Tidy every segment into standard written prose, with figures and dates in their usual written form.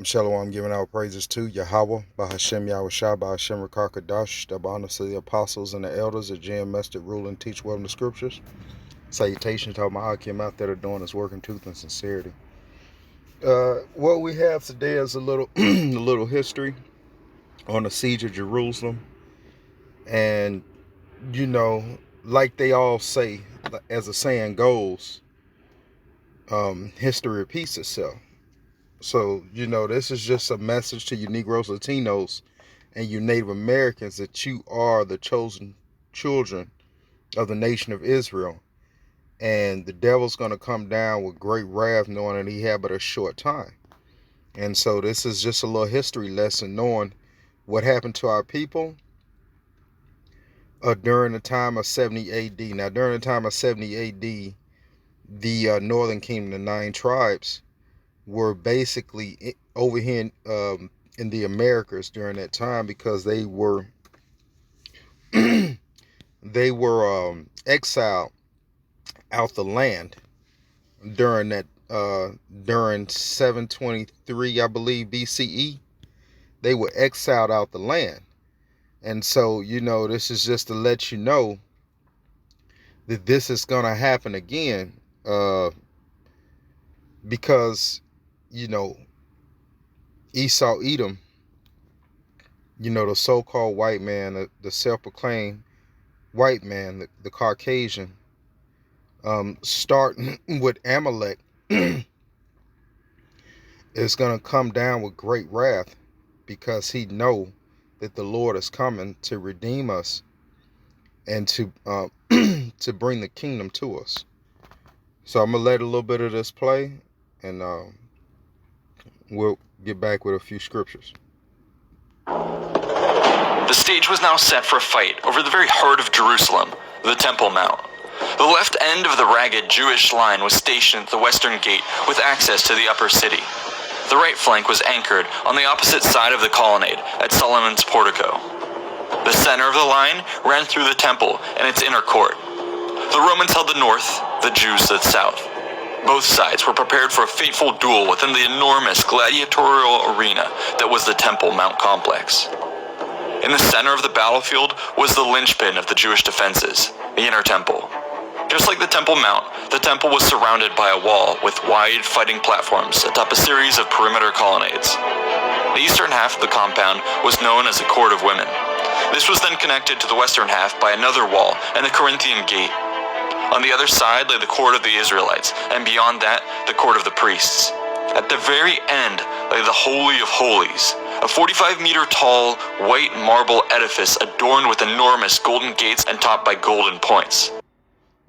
Shalom, giving our praises to Yahweh, Bahashem Yahushua, Bahashem Rakakadash, the honors to the apostles and the elders, the GMS that rule and teach well in the scriptures. Salutations to all my Akim out there that are doing this work in truth and sincerity. What we have today is a little a little history on the siege of Jerusalem. And, you know, like they all say, as the saying goes, history repeats itself. So, you know, this is just a message to you Negroes, Latinos, and you Native Americans that you are the chosen children of the nation of Israel. And the devil's going to come down with great wrath, knowing that he had but a short time. And so this is just a little history lesson, knowing what happened to our people during the time of 70 AD. Now, during the time of 70 AD, the northern kingdom, the 9 tribes, were basically over here in the Americas during that time, because they were exiled out the land during that during 723, I believe, BCE. They were exiled out the land. And so, you know, this is just to let you know that this is going to happen again, because, you know, Esau, Edom, you know, the so-called white man, the self-proclaimed white man, the Caucasian, starting with Amalek, is going to come down with great wrath, because he know that the Lord is coming to redeem us and to to bring the kingdom to us. So I'm going to let a little bit of this play, and we'll get back with a few scriptures. The stage was now set for a fight over the very heart of Jerusalem, the Temple Mount. The left end of the ragged Jewish line was stationed at the western gate with access to the upper city. The right flank was anchored on the opposite side of the colonnade at Solomon's portico. The center of the line ran through the temple and its inner court. The Romans held the north, the Jews the south. Both sides were prepared for a fateful duel within the enormous gladiatorial arena that was the Temple Mount complex. In the center of the battlefield was the linchpin of the Jewish defenses, the inner temple. Just like the Temple Mount, the temple was surrounded by a wall with wide fighting platforms atop a series of perimeter colonnades. The eastern half of the compound was known as the Court of Women. This was then connected to the western half by another wall and the Corinthian Gate. On the other side lay the Court of the Israelites, and beyond that, the Court of the Priests. At the very end lay the Holy of Holies, a 45-meter tall, white marble edifice adorned with enormous golden gates and topped by golden points.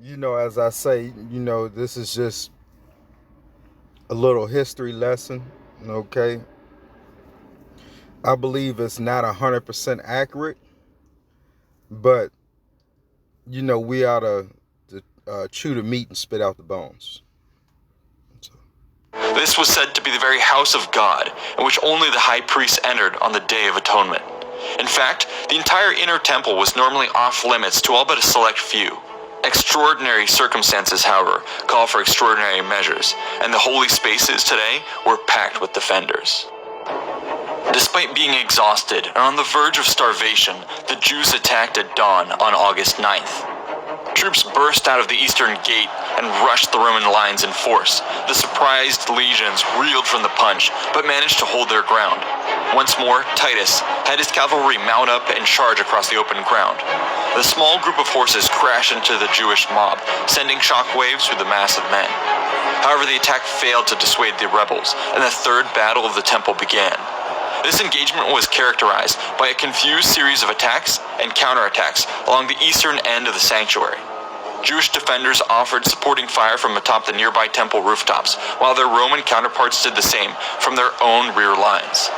You know, as I say, you know, this is just a little history lesson, okay? I believe it's not 100% accurate, but, you know, we ought to chew the meat and spit out the bones. This was said to be the very house of God, in which only the high priest entered on the Day of Atonement. In fact, the entire inner temple was normally off limits to all but a select few. Extraordinary circumstances, however, call for extraordinary measures, and the holy spaces today were packed with defenders. Despite being exhausted and on the verge of starvation, the Jews attacked at dawn on August 9th. Troops burst out of the eastern gate and rushed the Roman lines in force. The surprised legions reeled from the punch, but managed to hold their ground. Once more, Titus had his cavalry mount up and charge across the open ground. The small group of horses crashed into the Jewish mob, sending shockwaves through the mass of men. However, the attack failed to dissuade the rebels, and the third battle of the temple began. This engagement was characterized by a confused series of attacks and counterattacks along the eastern end of the sanctuary. Jewish defenders offered supporting fire from atop the nearby temple rooftops, while their Roman counterparts did the same from their own rear lines.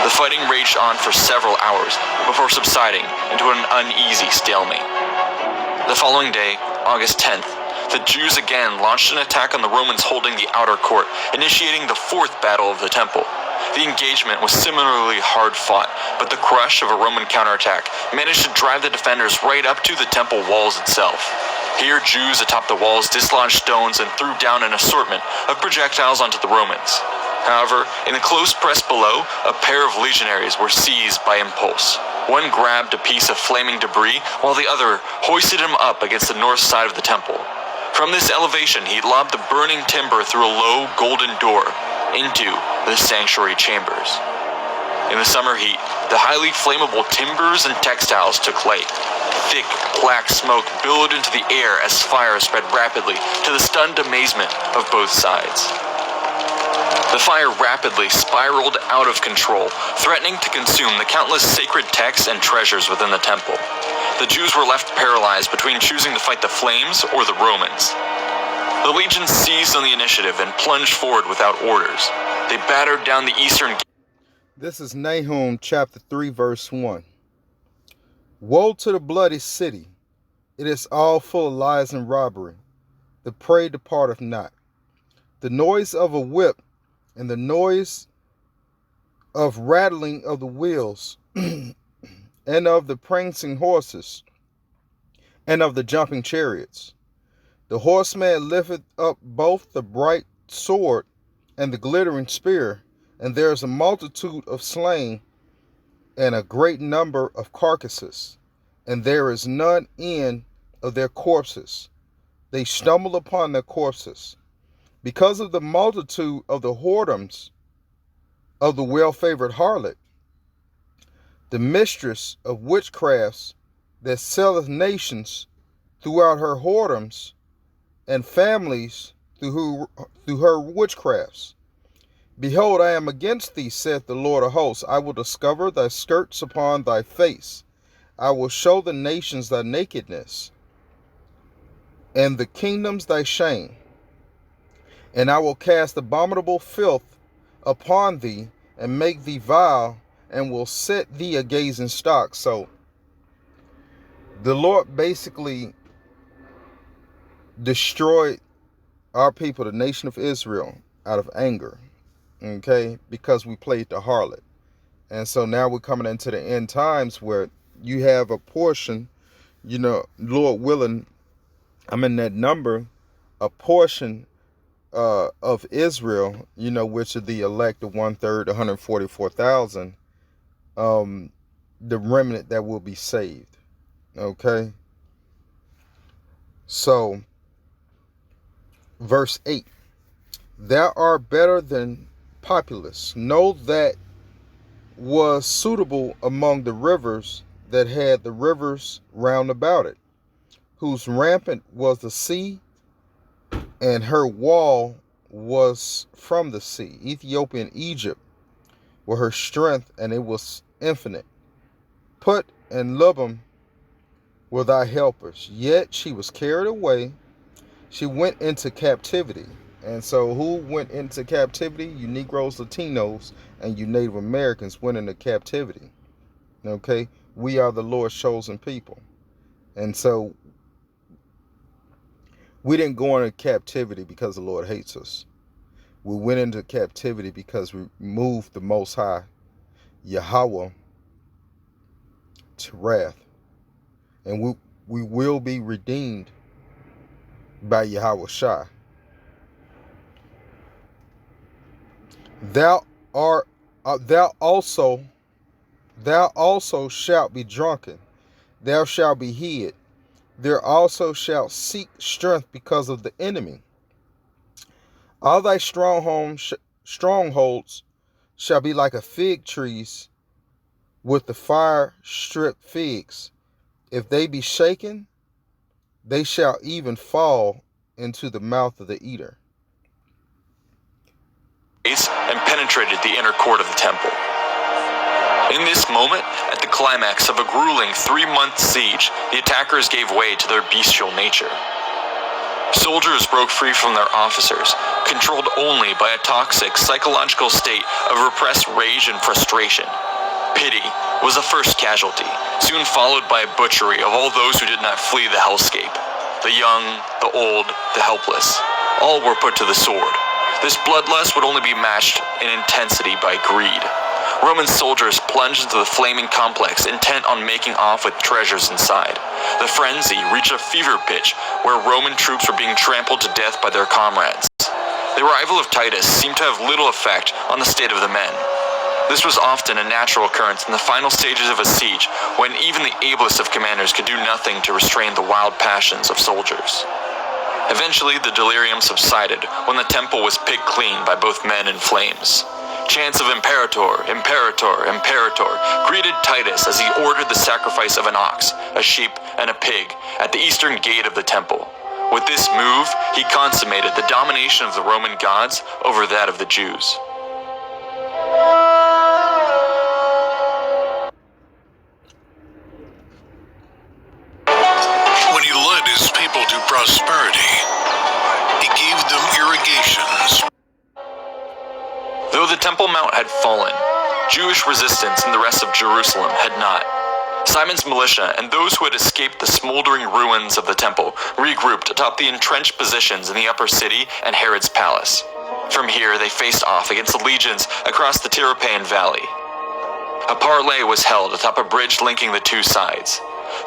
The fighting raged on for several hours before subsiding into an uneasy stalemate. The following day, August 10th, the Jews again launched an attack on the Romans holding the outer court, initiating the fourth battle of the temple. The engagement was similarly hard-fought, but the crush of a Roman counterattack managed to drive the defenders right up to the temple walls itself. Here, Jews atop the walls dislodged stones and threw down an assortment of projectiles onto the Romans. However, in the close press below, a pair of legionaries were seized by impulse. One grabbed a piece of flaming debris, while the other hoisted him up against the north side of the temple. From this elevation, he lobbed the burning timber through a low, golden door into the sanctuary chambers. In the summer heat, the highly flammable timbers and textiles took light. Thick, black smoke billowed into the air as fire spread rapidly to the stunned amazement of both sides. The fire rapidly spiraled out of control, threatening to consume the countless sacred texts and treasures within the temple. The Jews were left paralyzed between choosing to fight the flames or the Romans. The legions seized on the initiative and plunged forward without orders. They battered down the eastern. This is Nahum chapter 3, verse 1. Woe to the bloody city! It is all full of lies and robbery. The prey departeth not. The noise of a whip and the noise of rattling of the wheels and of the prancing horses and of the jumping chariots. The horseman lifteth up both the bright sword and the glittering spear, and there is a multitude of slain and a great number of carcasses, and there is none end of their corpses. They stumble upon their corpses. Because of the multitude of the whoredoms of the well-favored harlot, the mistress of witchcrafts that selleth nations throughout her whoredoms, and families through her witchcrafts. Behold, I am against thee, saith the Lord of hosts. I will discover thy skirts upon thy face. I will show the nations thy nakedness, and the kingdoms thy shame. And I will cast abominable filth upon thee, and make thee vile, and will set thee a gazing stock. So the Lord basically destroyed our people, the nation of Israel, out of anger, okay, because we played the harlot. And so now we're coming into the end times where you have a portion, Lord willing, I'm in that number, a portion of Israel, which are the elect, the 1/3, 144,000, the remnant that will be saved. Okay. So, verse 8, thou art better than Populus. Know that was suitable among the rivers that had the rivers round about it, whose rampant was the sea, and her wall was from the sea. Ethiopia and Egypt were her strength, and it was infinite. Put and Lubim were thy helpers, yet she was carried away. She went into captivity. And so who went into captivity? You Negroes, Latinos, and you Native Americans went into captivity. Okay? We are the Lord's chosen people. And so we didn't go into captivity because the Lord hates us. We went into captivity because we moved the Most High, Yahweh, to wrath. And we will be redeemed by Yahweh Shai. Thou also shalt be drunken. Thou shalt be hid. There also shalt seek strength because of the enemy. All thy strongholds shall be like a fig trees with the fire stripped figs. If they be shaken, they shall even fall into the mouth of the eater. And penetrated the inner court of the temple. In this moment, at the climax of a grueling 3-month siege, the attackers gave way to their bestial nature. Soldiers broke free from their officers, controlled only by a toxic psychological state of repressed rage and frustration. Pity was the first casualty, soon followed by a butchery of all those who did not flee the hellscape. The young, the old, the helpless, all were put to the sword. This bloodlust would only be matched in intensity by greed. Roman soldiers plunged into the flaming complex, intent on making off with treasures inside. The frenzy reached a fever pitch where Roman troops were being trampled to death by their comrades. The arrival of Titus seemed to have little effect on the state of the men. This was often a natural occurrence in the final stages of a siege, when even the ablest of commanders could do nothing to restrain the wild passions of soldiers. Eventually, the delirium subsided when the temple was picked clean by both men and flames. Chants of Imperator, Imperator, Imperator greeted Titus as he ordered the sacrifice of an ox, a sheep, and a pig at the eastern gate of the temple. With this move, he consummated the domination of the Roman gods over that of the Jews. When he led his people to prosperity, he gave them irrigations. Though the Temple Mount had fallen, Jewish resistance in the rest of Jerusalem had not. Simon's militia and those who had escaped the smoldering ruins of the temple regrouped atop the entrenched positions in the upper city and Herod's palace. From here, they faced off against the legions across the Tyropaean Valley. A parley was held atop a bridge linking the two sides.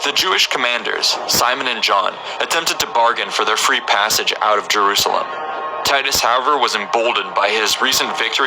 The Jewish commanders, Simon and John, attempted to bargain for their free passage out of Jerusalem. Titus, however, was emboldened by his recent victory